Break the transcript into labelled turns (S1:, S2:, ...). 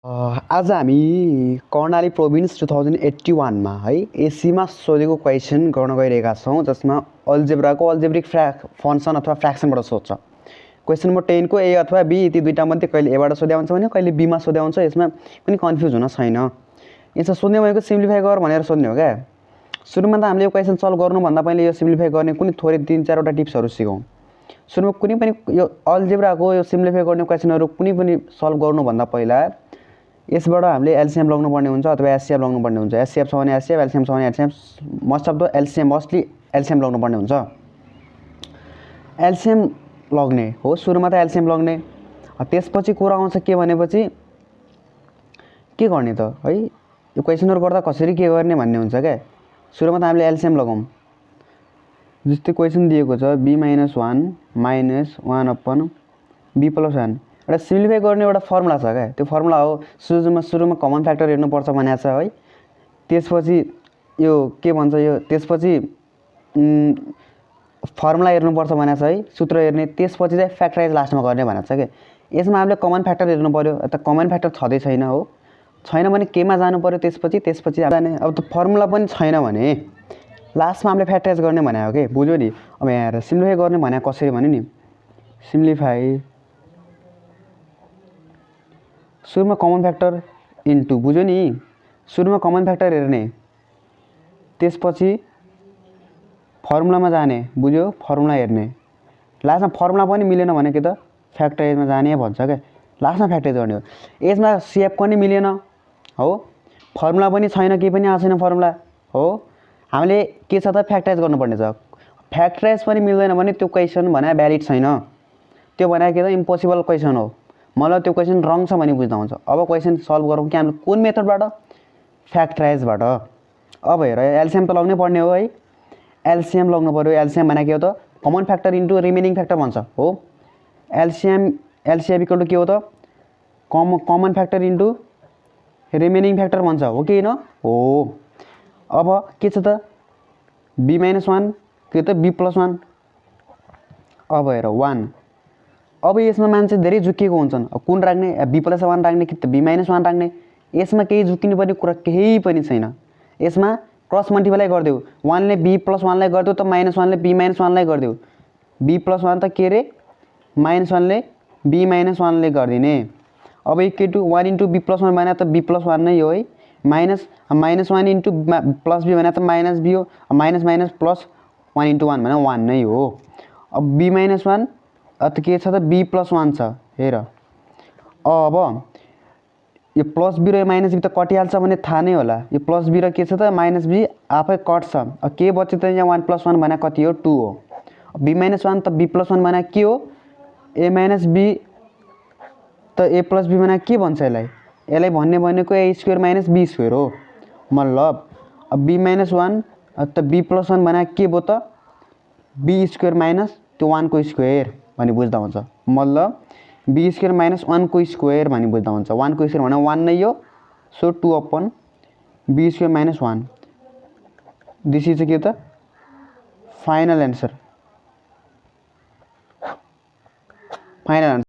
S1: आज हामी कर्णाली प्रोभिन्स 2081 मा है एसीमा सोधेको क्वेसन गर्न गइरहेका छौँ जसमा अल्जेब्राको अल्जेब्रिक फंक्सन अथवा फ्र्याक्सनबाट सोध्छ। क्वेसन नम्बर 10 को ए अथवा बी यी दुईटा मध्ये कहिले एबाट सोध्या हुन्छ भने कहिले बीमा सोध्या हुन्छ। यसमा कुनै कन्फ्युज हुन छैन। यसमा सोध्ने भनेको सिम्प्लिफाई गर भनेर सोध्ने हो क्या। सुरुमा त हामीले यो क्वेसन सल्भ गर्नुभन्दा पहिले यो सिम्प्लिफाई गर्ने कुनै थोरै 3-4 वटा टिप्सहरू सिकौँ। सुरुमा कुनै पनि यो अल्जेब्राको यो सिम्प्लिफाई गर्ने क्वेसनहरू कुनै पनि सल्भ गर्नुभन्दा पहिला यसबाट हामीले एलसीएम लाग्नुपर्ने हुन्छ अथवा एचसीएफ लाग्नुपर्ने हुन्छ। एचसीएफ छ भने एचसीएफ, एलसीएम छ भने LCM, most of the LCM mostly LCM लाग्नुपर्ने हुन्छ। एलसीएम लाग्ने हो, सुरुमा त एलसीएम लाग्ने। त्यसपछि कुरा आउँछ के भनेपछि के गर्ने त है, यो क्वेसनहरु गर्दा कसरी के गर्ने भन्ने हुन्छ क्या। सुरुमा त हामीले एलसीएम लगाउँ। जस्तै क्वेसन दिएको छ b - 1 - 1 अपन b + 1। एउटा सिम्प्लिफाई गर्ने एउटा फर्मुला छ क्या। त्यो फर्मुला हो सुरुमा कमन फ्याक्टर हेर्नुपर्छ भनेको छ है। त्यसपछि यो के भन्छ, यो त्यसपछि फर्मुला हेर्नुपर्छ भनेको छ है, सूत्र हेर्ने। त्यसपछि चाहिँ फ्याक्टराइज लास्टमा गर्ने भनेको छ के। यसमा हामीले कमन फ्याक्टर हेर्नु पर्यो। त कमन फ्याक्टर छँदै छैन हो, छैन भने केमा जानु पर्यो, त्यसपछि जाने। अब त फर्मुला पनि छैन भने लास्टमा हामीले फ्याक्टराइज गर्ने भने हो के, बुझ्यो नि। अब यहाँ हेर सिम्प्लिफाई गर्ने भने कसरी भने नि, सिम्प्लिफाई सुरुमा कमन फ्याक्टर इन्टु, बुझ्यो नि, सुरुमा कमन फ्याक्टर हेर्ने, त्यसपछि फर्मुलामा जाने, बुझ्यो, फर्मुला हेर्ने। लास्टमा फर्मुला पनि मिलेन भने के त फ्याक्टराइजमा जाने भन्छ क्या। लास्टमा फ्याक्टराइज गर्ने हो। यसमा सीएफ पनि मिलेन हो, फर्मुला पनि छैन, केही पनि आएको छैन फर्मुला हो। हामीले के छ त फ्याक्टराइज गर्नुपर्ने छ। फ्याक्टराइज पनि मिल्दैन भने त्यो क्वेसन भने भ्यालिड छैन। त्यो भने के त इम्पोसिबल क्वेसन हो। मतलब त्यो क्वेसन रङ छ भने बुझ्दा हुन्छ। अब क्वेसन सल्भ गरौँ कि हामीले कुन मेथडबाट, फ्याक्टराइजबाट। अब हेर एलसीएम त लाग्नै पर्ने हो है, एलसीएम लाग्नु पर्यो। एलसीएम भने के हो त common factor into remaining factor भन्छ हो। एलसीएम इक्वल टु के हो त common factor into remaining factor भन्छ हो कि होइन हो। अब के छ त b - 1 के त b + 1। अब हेर 1। अब यसमा मान्छे धेरै झुकिएको हुन्छन्। अब कुन राख्ने, b + 1 राख्ने कि त b - 1 राख्ने। यसमा केही झुकिनु पर्ने कुरा केही पनि छैन। यसमा क्रस मल्टिप्लाई गरिदेऊ। 1 ले b + 1 लाई गरिदेऊ त -1 ले b - 1 लाई गरिदेऊ। b + 1 त के रे, -1 ले b - 1 ले गरिदिने। अब इक्वल टु 1 इन्टु b + 1 भने त b + 1 नै हो है। -1 इन्टु प्लस b भने त -b हो। माइनस प्लस 1 इन्टु 1 भने 1 नै हो। अब b - 1 त के छ त b + 1 छ। हेर अब यो प्लस b र माइनस b त कटिहाल्छ भने थाहा नै होला। यो प्लस b र के छ त माइनस b आफै कट्छ। अब के बच्यो त यहाँ 1 + 1 भने कति हो, 2 हो। b - 1 त b + 1 भने के हो, a - b त a + b भने के भन्छ यसलाई, यसलाई भन्ने भनेको a² - b² हो। मतलब अब b - 1 त b + 1 भने के भयो त b² - त्यो 1 को स्क्वायर भनी बुझ्दा हुन्छ। मतलब b² - 1 को स्क्वायर भनी बुझ्दा हुन्छ। 1 को स्क्वायर भने 1 नै हो। So 2 upon b² - 1। This is के त फाइनल एन्सर।